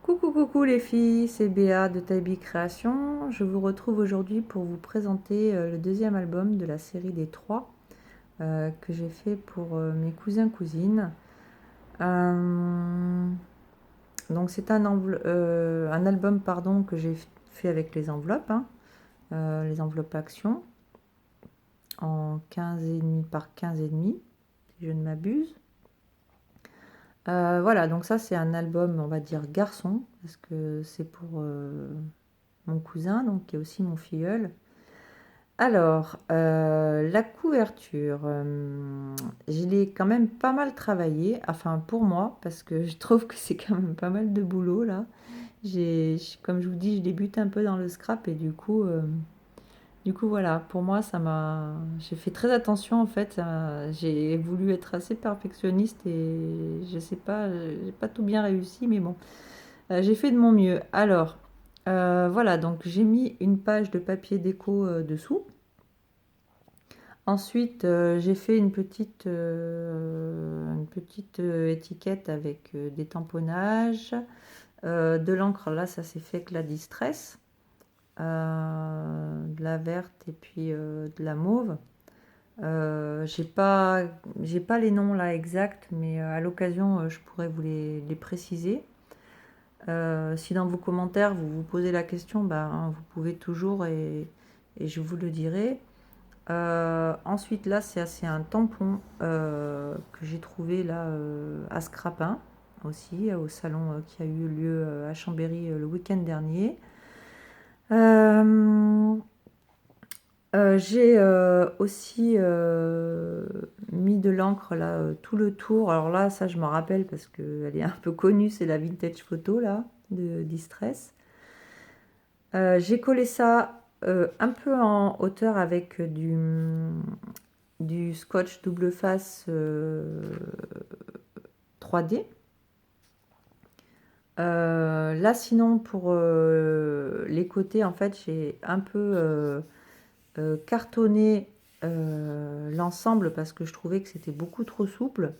Coucou coucou les filles, c'est Béa de Taibi Création. Je vous retrouve aujourd'hui pour vous présenter le deuxième album de la série des trois que j'ai fait pour mes cousins cousines. Euh, donc c'est un album pardon, que j'ai fait avec les enveloppes, hein, les enveloppes action en 15,5 par 15,5 si je ne m'abuse. Voilà, donc ça c'est un album on va dire garçon parce que c'est pour mon cousin, donc qui est aussi mon filleul. Alors, la couverture, je l'ai quand même pas mal travaillé, enfin pour moi, parce que je trouve que c'est quand même pas mal de boulot là. Comme je vous dis, je débute un peu dans le scrap et du coup voilà, pour moi j'ai fait très attention en fait. J'ai voulu être assez perfectionniste et je sais pas, j'ai pas tout bien réussi, mais bon, j'ai fait de mon mieux. Alors, voilà, donc j'ai mis une page de papier déco dessous. Ensuite, j'ai fait une petite étiquette avec des tamponnages, de l'encre. Là, ça s'est fait avec la Distress, de la verte et puis de la mauve. J'ai pas les noms là exacts, mais à l'occasion, je pourrais vous les préciser. Si dans vos commentaires vous vous posez la question, ben, vous pouvez toujours et je vous le dirai. Ensuite, là, c'est un tampon que j'ai trouvé là à Scrapin aussi, au salon qui a eu lieu à Chambéry le week-end dernier. Euh, j'ai aussi mis de l'encre là tout le tour. Alors là, ça je m'en rappelle parce qu'elle est un peu connue, c'est la Vintage Photo là de Distress. J'ai collé ça un peu en hauteur avec du scotch double face 3D. Là, sinon, pour les côtés, en fait, j'ai un peu cartonné l'ensemble parce que je trouvais que c'était beaucoup trop souple.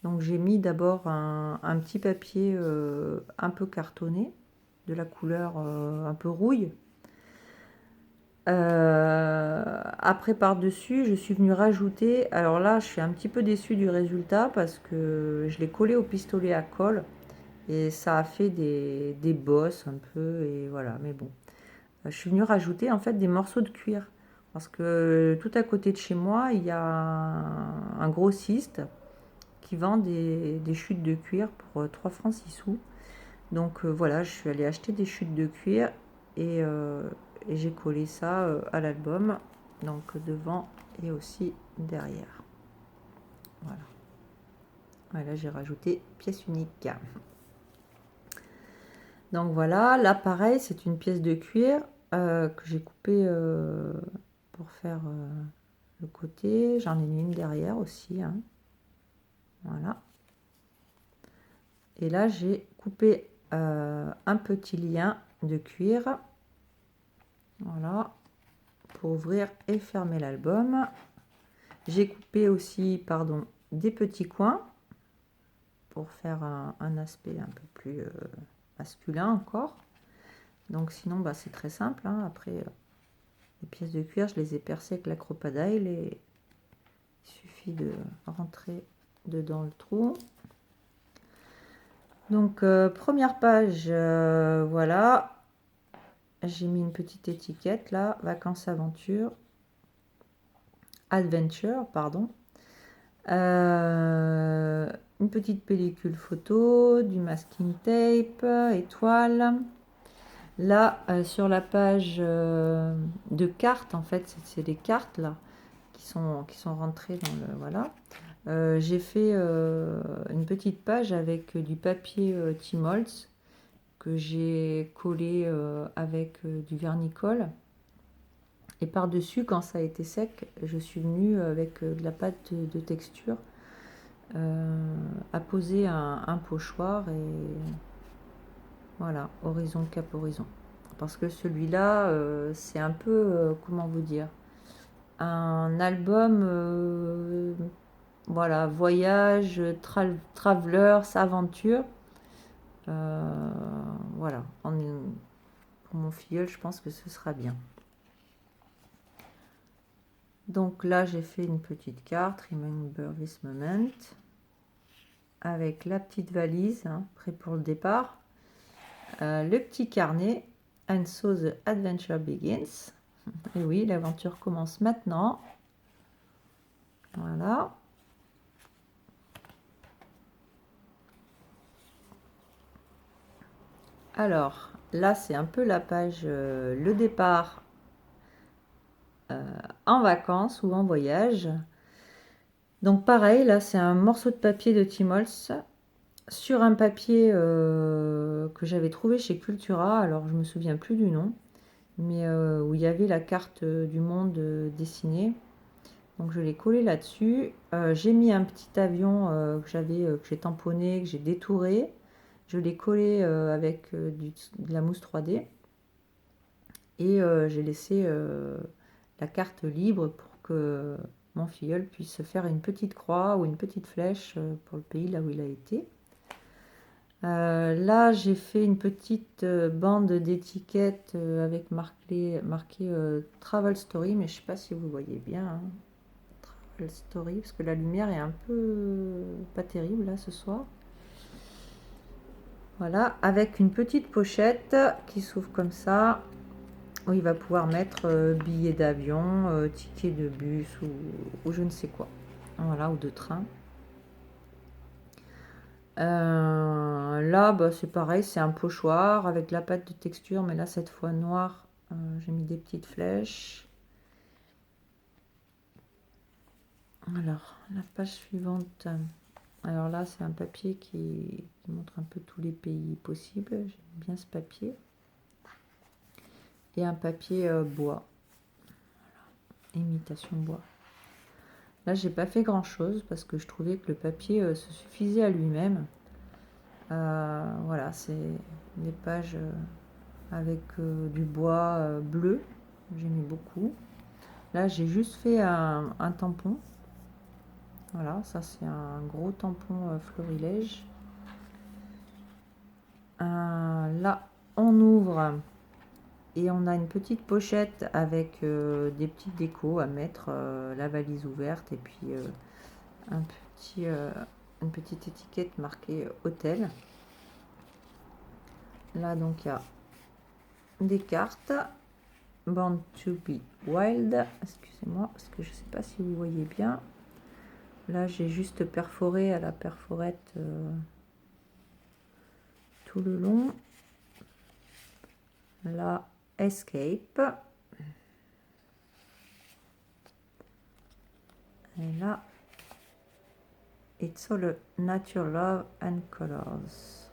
Donc, j'ai mis d'abord un petit papier un peu cartonné, de la couleur un peu rouille. Après par-dessus, je suis venue rajouter, alors là je suis un petit peu déçue du résultat parce que je l'ai collé au pistolet à colle et ça a fait des bosses un peu et voilà, mais bon. Je suis venue rajouter en fait des morceaux de cuir parce que tout à côté de chez moi il y a un grossiste qui vend des chutes de cuir pour 3 francs 6 sous. Donc voilà, je suis allée acheter des chutes de cuir et j'ai collé ça à l'album, donc devant et aussi derrière. Voilà. Voilà, j'ai rajouté pièce unique. Donc voilà, là pareil, c'est une pièce de cuir que j'ai coupée pour faire le côté. J'en ai mis une derrière aussi, hein. Voilà. Et là, j'ai coupé un petit lien de cuir. Voilà, pour ouvrir et fermer l'album. J'ai coupé aussi, pardon, des petits coins pour faire un aspect un peu plus masculin encore. Donc sinon, bah, c'est très simple, hein. Après, les pièces de cuir, je les ai percées avec la Crocodile et il suffit de rentrer dedans le trou. Donc, première page, voilà. J'ai mis une petite étiquette là, Vacances Aventure. Adventure, pardon. Une petite pellicule photo, du masking tape, étoile. Là, sur la page de cartes, en fait, c'est des cartes là qui sont rentrées dans le voilà. J'ai fait une petite page avec du papier Timols que j'ai collé avec du vernicole. Et par-dessus, quand ça a été sec, je suis venue avec de la pâte de texture à poser un pochoir et voilà, horizon cap horizon. Parce que celui-là, c'est un peu, comment vous dire, un album, voilà, voyage, travelers, aventure. voilà, pour mon filleul, je pense que ce sera bien. Donc là, j'ai fait une petite carte, Remember this moment, avec la petite valise, hein, prêt pour le départ, le petit carnet, and so the adventure begins. Et oui, l'aventure commence maintenant. Voilà. Alors, là, c'est un peu la page, le départ en vacances ou en voyage. Donc pareil, là, c'est un morceau de papier de Tim Holtz sur un papier que j'avais trouvé chez Cultura. Alors, je me souviens plus du nom, mais où il y avait la carte du monde dessinée. Donc, je l'ai collé là-dessus. J'ai mis un petit avion que j'ai tamponné, que j'ai détouré. Je l'ai collé avec de la mousse 3D. Et j'ai laissé la carte libre pour que mon filleul puisse faire une petite croix ou une petite flèche pour le pays là où il a été. Là, j'ai fait une petite bande d'étiquettes avec marqué Travel Story, mais je ne sais pas si vous voyez bien, hein. Travel Story, parce que la lumière est un peu pas terrible là ce soir. Voilà, avec une petite pochette qui s'ouvre comme ça, où il va pouvoir mettre billets d'avion, tickets de bus ou je ne sais quoi. Voilà, ou de train. Là, bah, c'est pareil, c'est un pochoir avec la pâte de texture, mais là, cette fois noire. J'ai mis des petites flèches. Alors, la page suivante. Alors là, c'est un papier qui montre un peu tous les pays possibles. J'aime bien ce papier. Et un papier bois. Voilà. Imitation bois. Là, j'ai pas fait grand chose parce que je trouvais que le papier se suffisait à lui-même. Voilà, c'est des pages avec du bois bleu. J'aimais beaucoup. Là, j'ai juste fait un tampon. Voilà, ça c'est un gros tampon florilège. Là, on ouvre et on a une petite pochette avec des petites décos à mettre, la valise ouverte et puis une petite étiquette marquée hôtel. Là, donc, il y a des cartes. Born to be Wild. Excusez-moi, parce que je ne sais pas si vous voyez bien. Là, j'ai juste perforé à la perforette tout le long. Là, Escape. Et là, It's all nature, love and colors.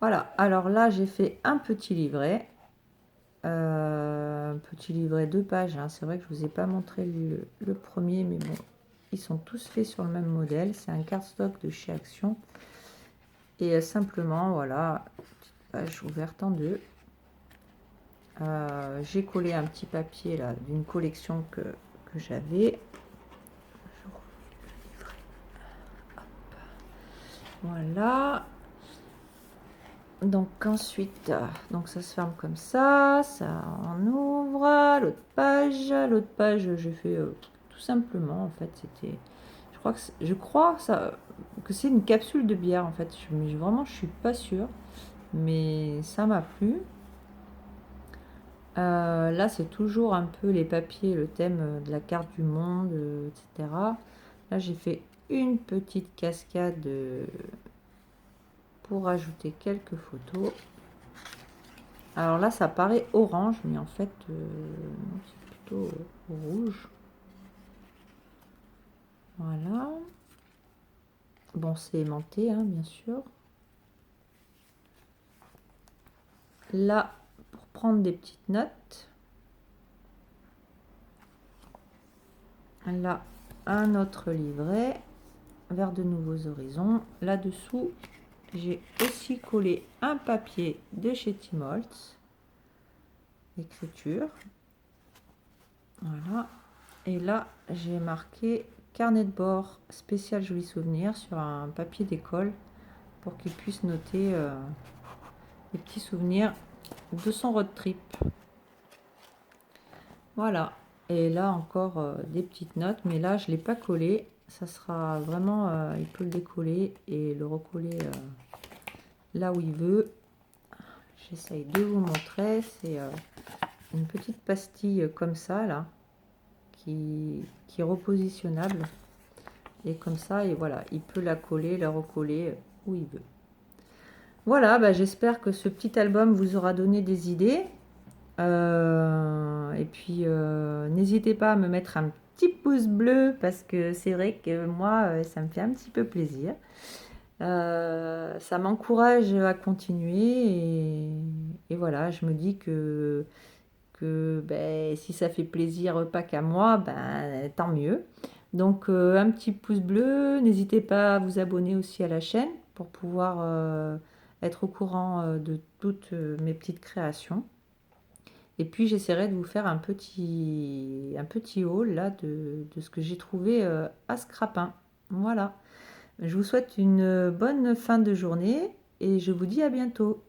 Voilà, alors là, j'ai fait un petit livret. Un petit livret 2 pages, hein. C'est vrai que je ne vous ai pas montré le premier, mais bon, ils sont tous faits sur le même modèle. C'est un cardstock de chez Action. Et simplement, voilà, petite page ouverte en deux. J'ai collé un petit papier là d'une collection que j'avais. Voilà. Donc ensuite, donc ça se ferme comme ça en ouvre. L'autre page, j'ai fait tout simplement, en fait, c'était, je crois que c'est une capsule de bière, en fait. Vraiment, je suis pas sûre, mais ça m'a plu. Là, c'est toujours un peu les papiers, le thème de la carte du monde, etc. Là, j'ai fait une petite cascade pour ajouter quelques photos. Alors là, ça paraît orange, mais en fait, c'est plutôt rouge. Voilà. Bon, c'est aimanté, hein, bien sûr. Là, pour prendre des petites notes. Là, un autre livret, vers de nouveaux horizons. Là-dessous, j'ai aussi collé un papier de chez Tim Holtz. Écriture. Voilà. Et là, j'ai marqué carnet de bord spécial Joli Souvenir sur un papier d'école pour qu'il puisse noter les petits souvenirs de son road trip. Voilà. Et là encore des petites notes, mais là je ne l'ai pas collé. Ça sera vraiment, il peut le décoller et le recoller là où il veut. J'essaye de vous montrer. C'est une petite pastille comme ça là, qui est repositionnable. Et comme ça, et voilà, il peut la coller, la recoller où il veut. Voilà, bah, j'espère que ce petit album vous aura donné des idées. Et puis, n'hésitez pas à me mettre un petit pouce bleu parce que c'est vrai que moi, ça me fait un petit peu plaisir. Ça m'encourage à continuer et voilà, je me dis que ben, si ça fait plaisir pas qu'à moi, ben, tant mieux. Donc un petit pouce bleu, n'hésitez pas à vous abonner aussi à la chaîne pour pouvoir être au courant de toutes mes petites créations. Et puis j'essaierai de vous faire un petit haul là de ce que j'ai trouvé à Scrapin. Voilà. Je vous souhaite une bonne fin de journée et je vous dis à bientôt.